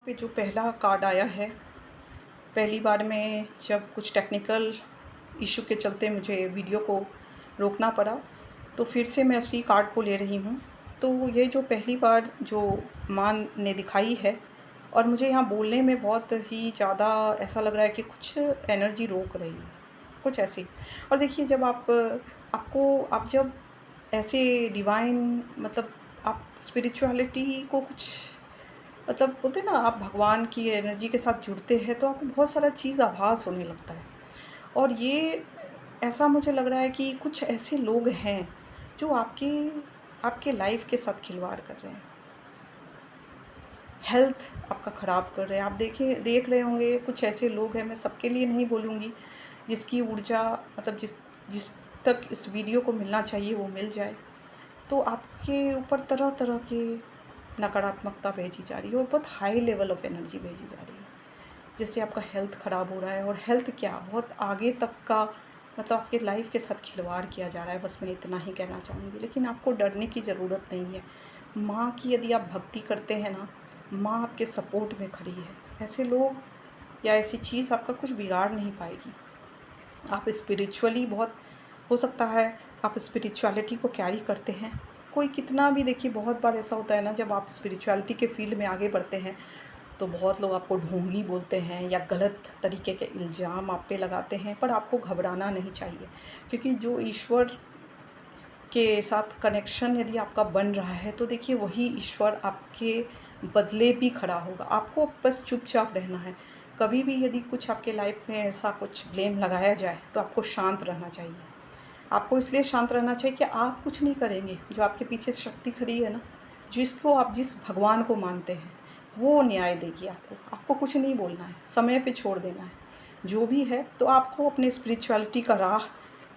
पे जो पहला कार्ड आया है, पहली बार में जब कुछ टेक्निकल इशू के चलते मुझे वीडियो को रोकना पड़ा, तो फिर से मैं उसी कार्ड को ले रही हूँ। तो ये जो पहली बार जो माँ ने दिखाई है और मुझे यहाँ बोलने में बहुत ही ज़्यादा ऐसा लग रहा है कि कुछ एनर्जी रोक रही है, कुछ ऐसे ही। और देखिए जब आप जब ऐसे डिवाइन मतलब आप स्पिरिचुअलिटी को कुछ मतलब बोलते हैं ना, आप भगवान की एनर्जी के साथ जुड़ते हैं तो आपको बहुत सारा चीज़ आभास होने लगता है। और ये ऐसा मुझे लग रहा है कि कुछ ऐसे लोग हैं जो आपके लाइफ के साथ खिलवाड़ कर रहे हैं, हेल्थ आपका ख़राब कर रहे हैं। आप देख रहे होंगे कुछ ऐसे लोग हैं, मैं सबके लिए नहीं बोलूँगी, जिसकी ऊर्जा मतलब जिस जिस तक इस वीडियो को मिलना चाहिए वो मिल जाए, तो आपके ऊपर तरह तरह के नकारात्मकता भेजी जा रही है और बहुत हाई लेवल ऑफ एनर्जी भेजी जा रही है, जिससे आपका हेल्थ ख़राब हो रहा है। और हेल्थ क्या, बहुत आगे तक का मतलब आपके लाइफ के साथ खिलवाड़ किया जा रहा है। बस मैं इतना ही कहना चाहूँगी, लेकिन आपको डरने की ज़रूरत नहीं है। माँ की यदि आप भक्ति करते हैं ना, माँ आपके सपोर्ट में खड़ी है। ऐसे लोग या ऐसी चीज़ आपका कुछ बिगाड़ नहीं पाएगी। आप स्पिरिचुअली बहुत हो सकता है आप स्पिरिचुअलिटी को कैरी करते हैं। कोई कितना भी देखिए, बहुत बार ऐसा होता है ना, जब आप स्पिरिचुअलिटी के फील्ड में आगे बढ़ते हैं तो बहुत लोग आपको ढोंगी बोलते हैं या गलत तरीके के इल्ज़ाम आप पे लगाते हैं, पर आपको घबराना नहीं चाहिए, क्योंकि जो ईश्वर के साथ कनेक्शन यदि आपका बन रहा है तो देखिए वही ईश्वर आपके बदले भी खड़ा होगा। आपको बस चुपचाप रहना है। कभी भी यदि कुछ आपके लाइफ में ऐसा कुछ ब्लेम लगाया जाए तो आपको शांत रहना चाहिए। आपको इसलिए शांत रहना चाहिए कि आप कुछ नहीं करेंगे, जो आपके पीछे शक्ति खड़ी है ना, जिस भगवान को मानते हैं, वो न्याय देगी आपको। आपको कुछ नहीं बोलना है, समय पे छोड़ देना है। जो भी है तो आपको अपने स्पिरिचुअलिटी का राह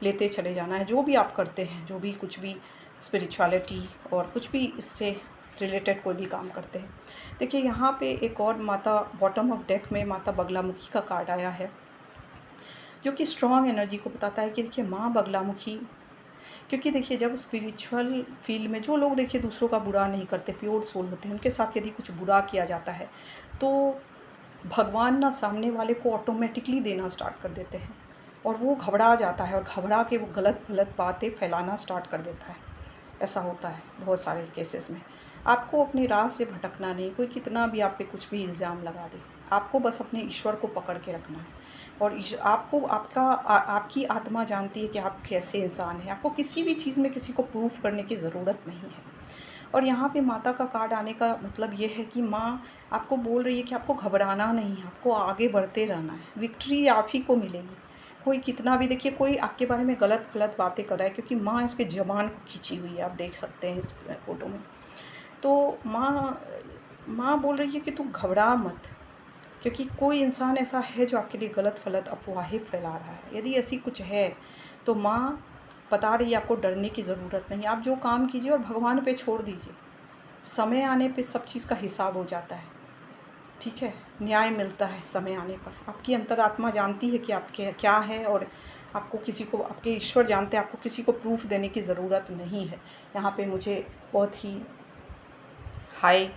लेते चले जाना है। जो भी आप करते हैं, जो भी कुछ भी स्पिरिचुअलिटी और कुछ भी इससे रिलेटेड कोई भी काम करते हैं। देखिए यहाँ पे एक और माता बॉटम ऑफ डेक में माता बगलामुखी का कार्ड आया है, जो कि स्ट्रॉन्ग एनर्जी को बताता है कि देखिए माँ बगलामुखी, क्योंकि देखिए जब स्पिरिचुअल फील्ड में जो लोग देखिए दूसरों का बुरा नहीं करते, प्योर सोल होते हैं, उनके साथ यदि कुछ बुरा किया जाता है तो भगवान ना सामने वाले को ऑटोमेटिकली देना स्टार्ट कर देते हैं और वो घबरा जाता है और घबरा के वो गलत गलत बातें फैलाना स्टार्ट कर देता है। ऐसा होता है बहुत सारे केसेस में। आपको अपनी राह से भटकना नहीं, कोई कितना भी आप पे कुछ भी इल्ज़ाम लगा दे, आपको बस अपने ईश्वर को पकड़ के रखना है। और आपको आपकी आत्मा जानती है कि आप कैसे इंसान हैं। आपको किसी भी चीज़ में किसी को प्रूफ करने की ज़रूरत नहीं है। और यहाँ पे माता का कार्ड आने का मतलब ये है कि माँ आपको बोल रही है कि आपको घबराना नहीं है, आपको आगे बढ़ते रहना है। विक्ट्री आप ही को मिलेगी। कोई कितना भी देखिए, कोई आपके बारे में गलत गलत बातें कर रहा है, क्योंकि माँ इसके ज़बान को खींची हुई है, आप देख सकते हैं इस फ़ोटो में। तो माँ बोल रही है कि तू घबरा मत, क्योंकि कोई इंसान ऐसा है जो आपके लिए गलत फलत अफवाहें फैला रहा है। यदि ऐसी कुछ है तो माँ बता रही है आपको डरने की ज़रूरत नहीं है। आप जो काम कीजिए और भगवान पे छोड़ दीजिए। समय आने पे सब चीज़ का हिसाब हो जाता है, ठीक है? न्याय मिलता है समय आने पर। आपकी अंतरात्मा जानती है कि आपके क्या है, और आपको किसी को, आपके ईश्वर जानते हैं, आपको किसी को प्रूफ़ देने की ज़रूरत नहीं है। यहाँ पे मुझे बहुत ही हाई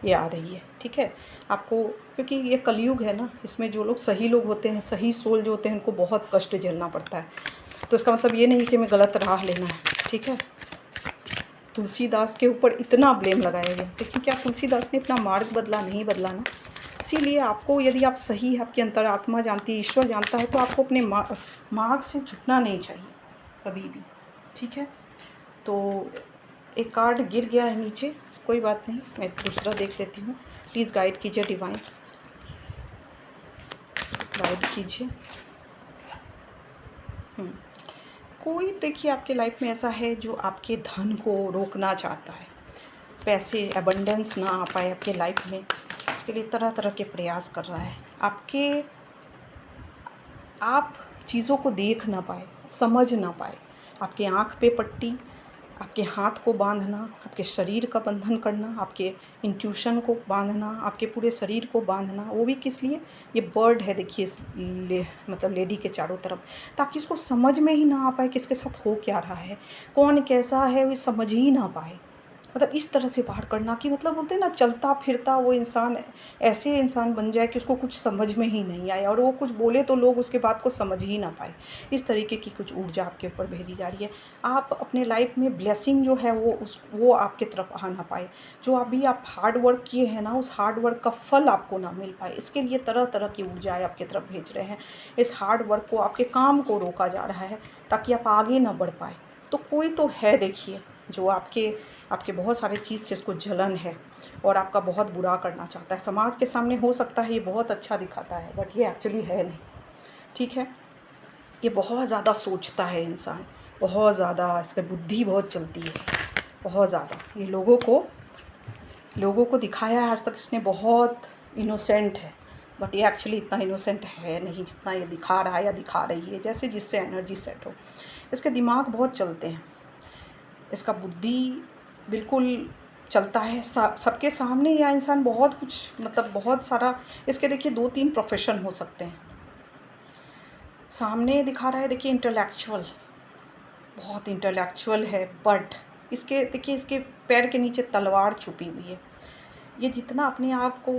ये आ रही है, ठीक है? आपको, क्योंकि ये कलयुग है ना, इसमें जो लोग सही लोग होते हैं, सही सोल जो होते हैं, उनको बहुत कष्ट झेलना पड़ता है। तो इसका मतलब ये नहीं कि हमें गलत राह लेना है, ठीक है? तुलसीदास के ऊपर इतना ब्लेम लगाया गया, लेकिन क्या तुलसीदास ने अपना मार्ग बदला? नहीं बदला ना। इसीलिए आपको, यदि आप सही है, आपकी अंतरात्मा जानती है, ईश्वर जानता है, तो आपको अपने मार्ग से झुकना नहीं चाहिए कभी भी, ठीक है? तो एक कार्ड गिर गया है नीचे, कोई बात नहीं, मैं दूसरा देख लेती हूँ। प्लीज़ गाइड कीजिए, डिवाइन गाइड कीजिए। कोई देखिए आपके लाइफ में ऐसा है जो आपके धन को रोकना चाहता है, पैसे अबंडेंस ना आ पाए आपके लाइफ में, उसके लिए तरह तरह के प्रयास कर रहा है। आप चीज़ों को देख ना पाए, समझ ना पाए। आपके आँख पे पट्टी, आपके हाथ को बांधना, आपके शरीर का बंधन करना, आपके इंट्यूशन को बांधना, आपके पूरे शरीर को बांधना, वो भी किस लिए? ये बर्ड है देखिए, इस मतलब लेडी के चारों तरफ, ताकि उसको समझ में ही ना आ पाए कि इसके साथ हो क्या रहा है, कौन कैसा है, वो समझ ही ना पाए। मतलब इस तरह से बाहर करना कि मतलब बोलते हैं ना, चलता फिरता वो इंसान ऐसे इंसान बन जाए कि उसको कुछ समझ में ही नहीं आए, और वो कुछ बोले तो लोग उसके बात को समझ ही ना पाए। इस तरीके की कुछ ऊर्जा आपके ऊपर भेजी जा रही है। आप अपने लाइफ में ब्लेसिंग जो है वो आपके तरफ आ ना पाए। जो अभी आप हार्ड वर्क किए हैं ना, उस हार्ड वर्क का फल आपको ना मिल पाए, इसके लिए तरह तरह की ऊर्जाएँ आपकी तरफ भेज रहे हैं। इस हार्ड वर्क को, आपके काम को रोका जा रहा है ताकि आप आगे ना बढ़ पाए। तो कोई तो है देखिए, जो आपके आपके बहुत सारे चीज़ से उसको जलन है और आपका बहुत बुरा करना चाहता है। समाज के सामने हो सकता है ये बहुत अच्छा दिखाता है, बट ये एक्चुअली है नहीं, ठीक है। ये बहुत ज़्यादा सोचता है इंसान, बहुत ज़्यादा इसकी बुद्धि बहुत चलती है, बहुत ज़्यादा। ये लोगों को दिखाया है आज तक इसने बहुत इनोसेंट है, बट ये एक्चुअली इतना इनोसेंट है नहीं जितना ये दिखा रहा है या दिखा रही है, जैसे जिससे एनर्जी सेट हो। इसके दिमाग बहुत चलते हैं, इसका बुद्धि बिल्कुल चलता है सबके सामने। या इंसान बहुत कुछ, मतलब बहुत सारा, इसके देखिए 2-3 प्रोफेशन हो सकते हैं। सामने दिखा रहा है देखिए इंटेलेक्चुअल, बहुत इंटेलेक्चुअल है, बट इसके देखिए इसके पैर के नीचे तलवार छुपी हुई है। ये जितना अपने आप को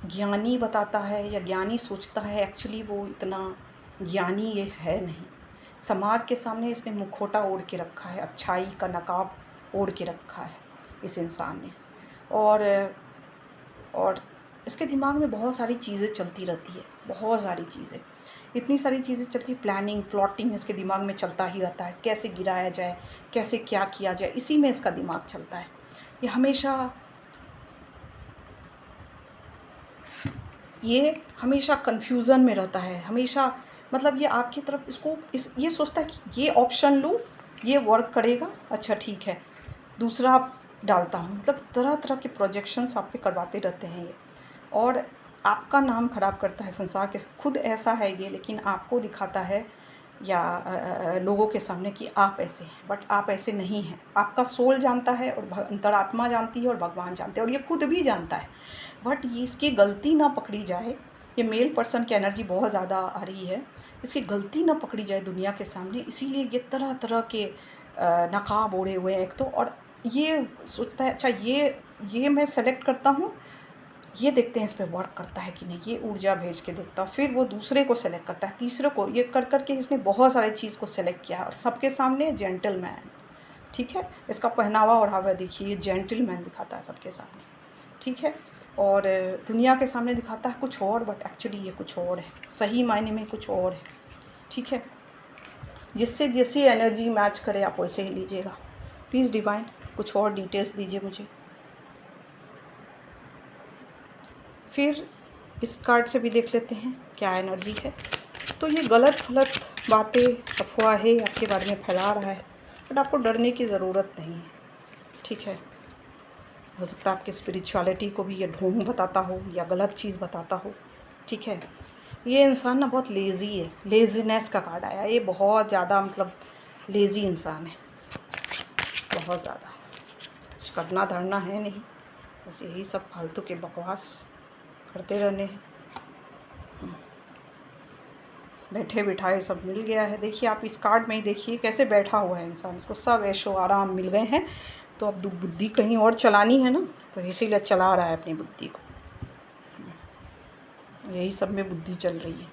ज्ञानी बताता है या ज्ञानी सोचता है, एक्चुअली वो इतना ज्ञानी ये है नहीं। समाज के सामने इसने मुखौटा ओढ़ के रखा है, अच्छाई का नकाब ओढ़ के रखा है इस इंसान ने। और इसके दिमाग में बहुत सारी चीज़ें चलती रहती है, बहुत सारी चीज़ें, इतनी सारी चीज़ें चलती, प्लानिंग प्लॉटिंग इसके दिमाग में चलता ही रहता है। कैसे गिराया जाए, कैसे क्या किया जाए, इसी में इसका दिमाग चलता है। ये हमेशा कन्फ्यूज़न में रहता है, हमेशा, मतलब ये आपकी तरफ ये सोचता है कि ये ऑप्शन लूँ, ये वर्क करेगा, अच्छा ठीक है, दूसरा डालता हूँ। मतलब तरह तरह के प्रोजेक्शंस आप पे करवाते रहते हैं ये, और आपका नाम ख़राब करता है संसार के। खुद ऐसा है ये, लेकिन आपको दिखाता है या लोगों के सामने कि आप ऐसे हैं, बट आप ऐसे नहीं हैं। आपका सोल जानता है और अंतरात्मा जानती है और भगवान जानते हैं, और ये खुद भी जानता है, बट ये इसकी गलती ना पकड़ी जाए। ये मेल पर्सन की एनर्जी बहुत ज़्यादा आ रही है, इसकी गलती ना पकड़ी जाए दुनिया के सामने, इसीलिए ये तरह तरह के नकाब ओढ़े हुए हैं एक तो। और ये सोचता है अच्छा ये मैं सेलेक्ट करता हूँ, ये देखते हैं इस पे वर्क करता है कि नहीं, ये ऊर्जा भेज के देखता हूँ। फिर वो दूसरे को सेलेक्ट करता है, तीसरे को, ये कर के इसने बहुत सारे चीज़ को सेलेक्ट किया है, और सबके सामने जेंटलमैन, ठीक है। इसका पहनावा ओढ़ावा देखिए, ये जेंटलमैन दिखाता है सबके सामने, ठीक है। और दुनिया के सामने दिखाता है कुछ और, बट एक्चुअली ये कुछ और है, सही मायने में कुछ और है, ठीक है। जिससे जैसी एनर्जी मैच करे आप वैसे ही लीजिएगा। प्लीज़ डिवाइन कुछ और डिटेल्स दीजिए मुझे। फिर इस कार्ड से भी देख लेते हैं क्या एनर्जी है। तो ये गलत बातें, अफवाहें आपके बारे में फैला रहा है, बट आपको डरने की ज़रूरत नहीं है, ठीक है। हो सकता है आपकी स्पिरिचुअलिटी को भी ये ढोंग बताता हो या गलत चीज़ बताता हो, ठीक है। ये इंसान ना बहुत लेज़ी है, लेज़ीनेस का कार्ड आया। ये बहुत ज़्यादा, मतलब लेज़ी इंसान है, बहुत ज़्यादा। कुछ करना धरना है नहीं, बस यही सब फालतू के बकवास करते रहने हैं। बैठे बिठाए सब मिल गया है। देखिए आप इस कार्ड में ही देखिए कैसे बैठा हुआ है इंसान, इसको सब ऐशो आराम मिल गए हैं। तो अब बुद्धि कहीं और चलानी है ना, तो इसीलिए चला रहा है अपनी बुद्धि को, यही सब में बुद्धि चल रही है।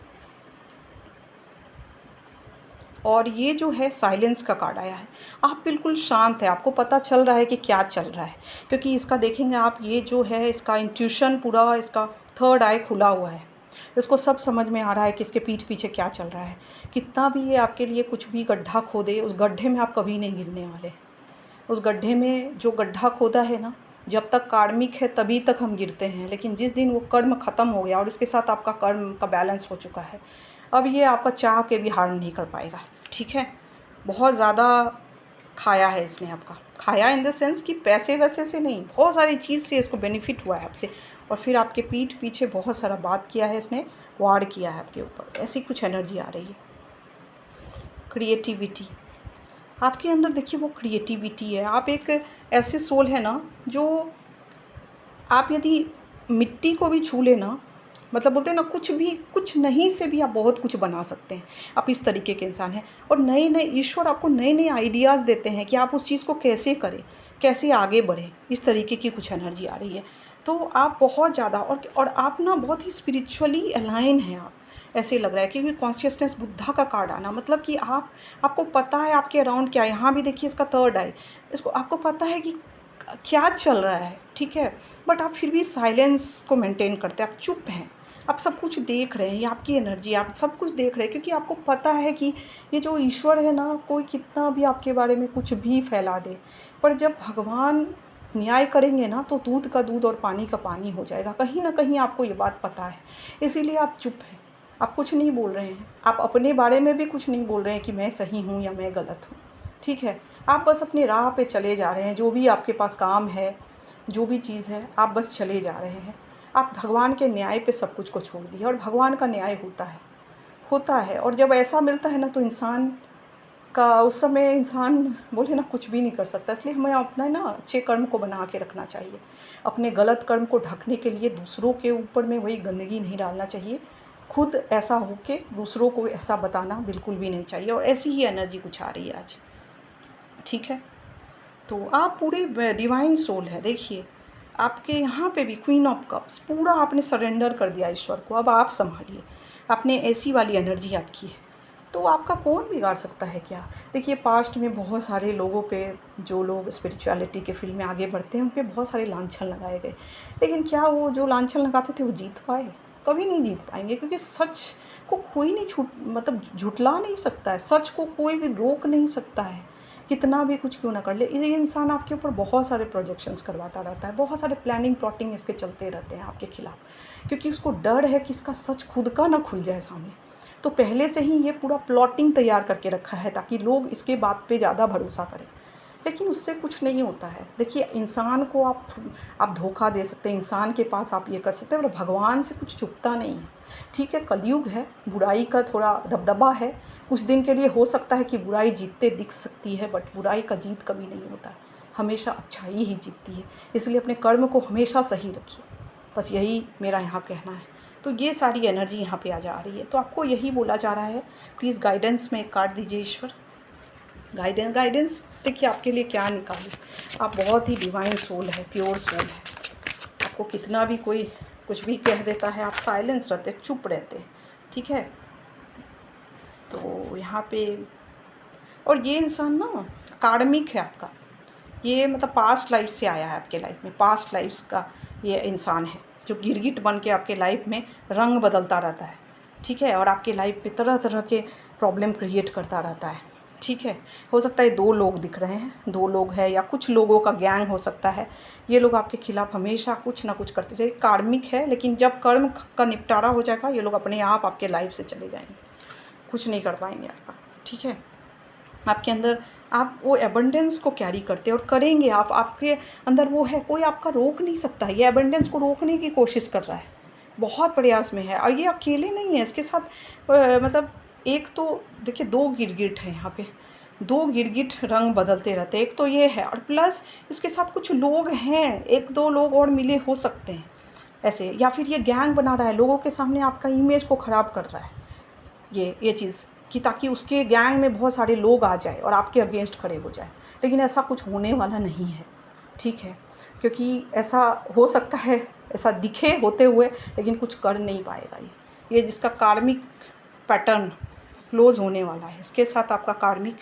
और ये जो है साइलेंस का कार्ड आया है। आप बिल्कुल शांत है, आपको पता चल रहा है कि क्या चल रहा है, क्योंकि इसका देखेंगे आप, ये जो है इसका इंट्यूशन पूरा, इसका थर्ड आई खुला हुआ है। इसको सब समझ में आ रहा है कि इसके पीठ पीछे क्या चल रहा है। कितना भी ये आपके लिए कुछ भी गड्ढा खोदे, उस गड्ढे में आप कभी नहीं गिरने वाले। उस गड्ढे में जो गड्ढा खोदा है ना, जब तक कार्मिक है तभी तक हम गिरते हैं, लेकिन जिस दिन वो कर्म ख़त्म हो गया और इसके साथ आपका कर्म का बैलेंस हो चुका है, अब ये आपका चाह के भी हार नहीं कर पाएगा, ठीक है। बहुत ज़्यादा खाया है इसने आपका, खाया इन द सेंस कि पैसे वैसे से नहीं, बहुत सारी चीज़ से इसको बेनिफिट हुआ है आपसे, और फिर आपके पीठ पीछे बहुत सारा बात किया है इसने, वार किया है आपके ऊपर, ऐसी कुछ एनर्जी आ रही है। क्रिएटिविटी आपके अंदर देखिए, वो क्रिएटिविटी है। आप एक ऐसे सोल है ना, जो आप यदि मिट्टी को भी छू ले ना, मतलब बोलते हैं ना, कुछ नहीं से भी आप बहुत कुछ बना सकते हैं। आप इस तरीके के इंसान हैं, और नए नए ईश्वर आपको नए नए आइडियाज़ देते हैं कि आप उस चीज़ को कैसे करें, कैसे आगे बढ़ें। इस तरीके की कुछ एनर्जी आ रही है। तो आप बहुत ज़्यादा, और आप ना बहुत ही स्पिरिचुअली अलाइन हैं आप, ऐसे लग रहा है, क्योंकि कॉन्शियसनेस बुद्धा का कार्ड आना मतलब कि आपको पता है आपके अराउंड क्या है। यहाँ भी देखिए इसका थर्ड आई, इसको आपको पता है कि क्या चल रहा है, ठीक है, बट आप फिर भी साइलेंस को मेंटेन करते हैं, आप चुप हैं। आप सब कुछ देख रहे हैं, ये आपकी एनर्जी, आप सब कुछ देख रहे हैं, क्योंकि आपको पता है कि ये जो ईश्वर है ना, कोई कितना भी आपके बारे में कुछ भी फैला दे, पर जब भगवान न्याय करेंगे ना, तो दूध का दूध और पानी का पानी हो जाएगा। कहीं ना कहीं आपको ये बात पता है, इसीलिए आप चुप हैं, आप कुछ नहीं बोल रहे हैं। आप अपने बारे में भी कुछ नहीं बोल रहे हैं कि मैं सही हूँ या मैं गलत हूँ, ठीक है। आप बस अपनी राह पे चले जा रहे हैं, जो भी आपके पास काम है, जो भी चीज़ है, आप बस चले जा रहे हैं। आप भगवान के न्याय पे सब कुछ को छोड़ दिया, और भगवान का न्याय होता है। और जब ऐसा मिलता है ना, तो इंसान का उस समय इंसान बोले ना कुछ भी नहीं कर सकता। इसलिए हमें अपना ना अच्छे कर्म को बना के रखना चाहिए। अपने गलत कर्म को ढकने के लिए दूसरों के ऊपर में वही गंदगी नहीं डालना चाहिए। खुद ऐसा हो के दूसरों को ऐसा बताना बिल्कुल भी नहीं चाहिए। और ऐसी ही एनर्जी कुछ आ रही है आज, ठीक है। तो आप पूरे डिवाइन सोल है, देखिए आपके यहाँ पे भी क्वीन ऑफ कप्स, पूरा आपने सरेंडर कर दिया ईश्वर को, अब आप संभालिए। आपने ऐसी वाली एनर्जी आपकी है, तो आपका कौन बिगाड़ सकता है क्या। देखिए पास्ट में बहुत सारे लोगों पे, जो लोग स्पिरिचुअलिटी के फील्ड में आगे बढ़ते हैं, उन पे बहुत सारे लांछन लगाए गए, लेकिन क्या वो जो लांछन लगाते थे वो जीत पाए? कभी नहीं जीत पाएंगे, क्योंकि सच को कोई नहीं झुठला नहीं सकता है, सच को कोई भी रोक नहीं सकता है, कितना भी कुछ क्यों ना कर ले। ये इंसान आपके ऊपर बहुत सारे प्रोजेक्शंस करवाता रहता है, बहुत सारे प्लानिंग प्लॉटिंग इसके चलते रहते हैं आपके खिलाफ, क्योंकि उसको डर है कि इसका सच खुद का ना खुल जाए सामने। तो पहले से ही ये पूरा प्लॉटिंग तैयार करके रखा है, ताकि लोग इसके बात पे ज़्यादा भरोसा करें, लेकिन उससे कुछ नहीं होता है। देखिए इंसान को आप धोखा दे सकते हैं, इंसान के पास आप ये कर सकते हैं, पर भगवान से कुछ छुपता नहीं है, ठीक है। कलयुग है, बुराई का थोड़ा दबदबा है, कुछ दिन के लिए हो सकता है कि बुराई जीतते दिख सकती है, बट बुराई का जीत कभी नहीं होता है, हमेशा अच्छाई ही जीतती है। इसलिए अपने कर्म को हमेशा सही रखिए, बस यही मेरा यहाँ कहना है। तो ये सारी एनर्जी यहाँ पे आ जा रही है, तो आपको यही बोला जा रहा है, प्लीज़ गाइडेंस में एक कार्ड दीजिए ईश्वर। गाइडेंस देखिए आपके लिए क्या निकालूं। आप बहुत ही डिवाइन सोल है, प्योर सोल है। आपको कितना भी कोई कुछ भी कह देता है, आप साइलेंस रहते, चुप रहते, ठीक है। तो यहाँ पे, और ये इंसान ना कार्मिक है आपका, ये मतलब पास्ट लाइफ से आया है आपके लाइफ में, पास्ट लाइफ्स का ये इंसान है, जो गिरगिट बन के आपके लाइफ में रंग बदलता रहता है, ठीक है, और आपके लाइफ में तरह तरह के प्रॉब्लम क्रिएट करता रहता है, ठीक है। हो सकता है 2 लोग दिख रहे हैं, 2 लोग हैं, या कुछ लोगों का गैंग हो सकता है। ये लोग आपके खिलाफ हमेशा कुछ ना कुछ करते रहे, कार्मिक है, लेकिन जब कर्म का निपटारा हो जाएगा, ये लोग अपने आप आपके लाइफ से चले जाएंगे, कुछ नहीं कर पाएंगे आपका, ठीक है। आपके अंदर आप वो एबंडेंस को कैरी करते हैं, और करेंगे आप, आपके अंदर वो है, कोई आपका रोक नहीं सकता है। ये एबंडेंस को रोकने की कोशिश कर रहा है, बहुत प्रयास में है, और ये अकेले नहीं है, इसके साथ मतलब एक तो देखिए 2 गिरगिट हैं यहाँ पे, 2 गिरगिट रंग बदलते रहते हैं, एक तो ये है, और प्लस इसके साथ कुछ लोग हैं, 1-2 लोग और मिले हो सकते हैं ऐसे, या फिर ये गैंग बना रहा है, लोगों के सामने आपका इमेज को ख़राब कर रहा है ये चीज़, कि ताकि उसके गैंग में बहुत सारे लोग आ जाए और आपके अगेंस्ट खड़े हो जाए, लेकिन ऐसा कुछ होने वाला नहीं है, ठीक है। क्योंकि ऐसा हो सकता है, ऐसा दिखे होते हुए, लेकिन कुछ कर नहीं पाएगा ये जिसका कार्मिक पैटर्न क्लोज़ होने वाला है, इसके साथ आपका कार्मिक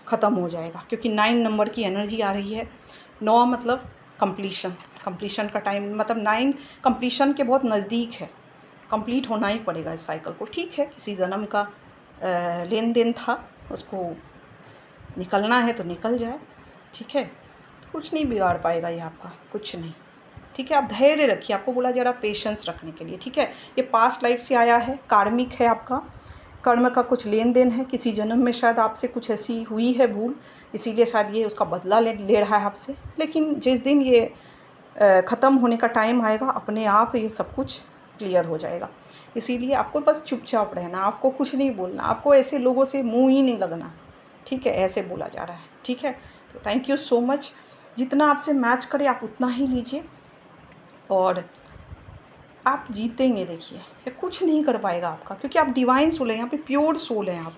ख़त्म हो जाएगा, क्योंकि 9 नंबर की एनर्जी आ रही है। 9 मतलब कंप्लीशन का टाइम, मतलब 9 कंप्लीशन के बहुत नज़दीक है, कंप्लीट होना ही पड़ेगा इस साइकिल को, ठीक है। किसी जन्म का लेन देन था, उसको निकलना है तो निकल जाए, ठीक है। कुछ नहीं बिगाड़ पाएगा ये आपका, कुछ नहीं, ठीक है। आप धैर्य रखिए, आपको बोला जा रहा पेशेंस रखने के लिए, ठीक है। ये पास्ट लाइफ से आया है, कार्मिक है आपका, कर्म का कुछ लेन देन है, किसी जन्म में शायद आपसे कुछ ऐसी हुई है भूल, इसीलिए शायद ये उसका बदला ले रहा है आपसे, लेकिन जिस दिन ये ख़त्म होने का टाइम आएगा, अपने आप ये सब कुछ क्लियर हो जाएगा। इसीलिए आपको बस चुपचाप रहना, आपको कुछ नहीं बोलना, आपको ऐसे लोगों से मुंह ही नहीं लगना, ठीक है, ऐसे बोला जा रहा है, ठीक है। तो थैंक यू सो मच, जितना आपसे मैच करे आप उतना ही लीजिए, और आप जीतेंगे। देखिए ये कुछ नहीं कर पाएगा आपका, क्योंकि आप डिवाइन सोल हैं, यहाँ पे प्योर सोल हैं आप।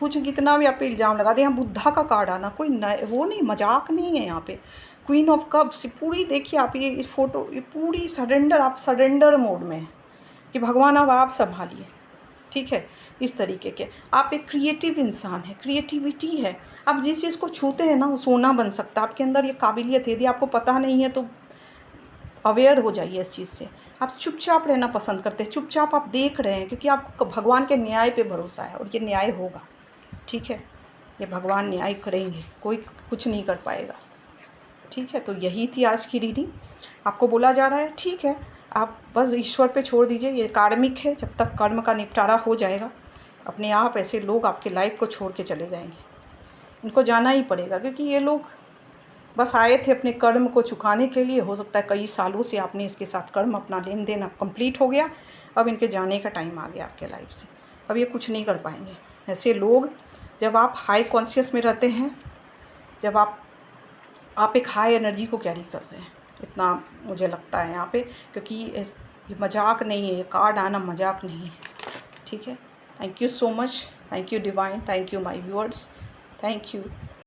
कुछ कितना भी आप पे इल्ज़ाम लगा दें, यहाँ बुद्धा का कार्ड आना कोई वो नहीं, मजाक नहीं है यहाँ पे। क्वीन ऑफ कप्स पूरी, देखिए आप ये इस फोटो, ये पूरी सरेंडर, आप सरेंडर मोड में हैं कि भगवान अब आप संभालिए, ठीक है। इस तरीके के आप एक क्रिएटिव इंसान हैं, क्रिएटिविटी है। आप जिस चीज़ को छूते हैं ना वो सोना बन सकता है। आपके अंदर ये काबिलियत है, यदि आपको पता नहीं है तो अवेयर हो जाइए इस चीज़ से। आप चुपचाप रहना पसंद करते हैं, चुपचाप आप देख रहे हैं, क्योंकि आपको भगवान के न्याय पे भरोसा है और ये न्याय होगा, ठीक है। ये भगवान न्याय करेंगे, कोई कुछ नहीं कर पाएगा, ठीक है। तो यही थी आज की रीडिंग। आपको बोला जा रहा है, ठीक है, आप बस ईश्वर पे छोड़ दीजिए, ये कार्मिक है। जब तक कर्म का निपटारा हो जाएगा, अपने आप ऐसे लोग आपके लाइफ को छोड़ के चले जाएंगे। इनको जाना ही पड़ेगा, क्योंकि ये लोग बस आए थे अपने कर्म को चुकाने के लिए। हो सकता है कई सालों से आपने इसके साथ कर्म, अपना लेन देन कंप्लीट हो गया, अब इनके जाने का टाइम आ गया आपके लाइफ से। अब ये कुछ नहीं कर पाएंगे। ऐसे लोग, जब आप हाई कॉन्शियस में रहते हैं, जब आप एक हाई एनर्जी को कैरी कर रहे हैं, इतना मुझे लगता है यहाँ पे, क्योंकि ये मजाक नहीं है, ये कार्ड आना मजाक नहीं है, ठीक है। Thank you so much, thank you divine, thank you my viewers, thank you.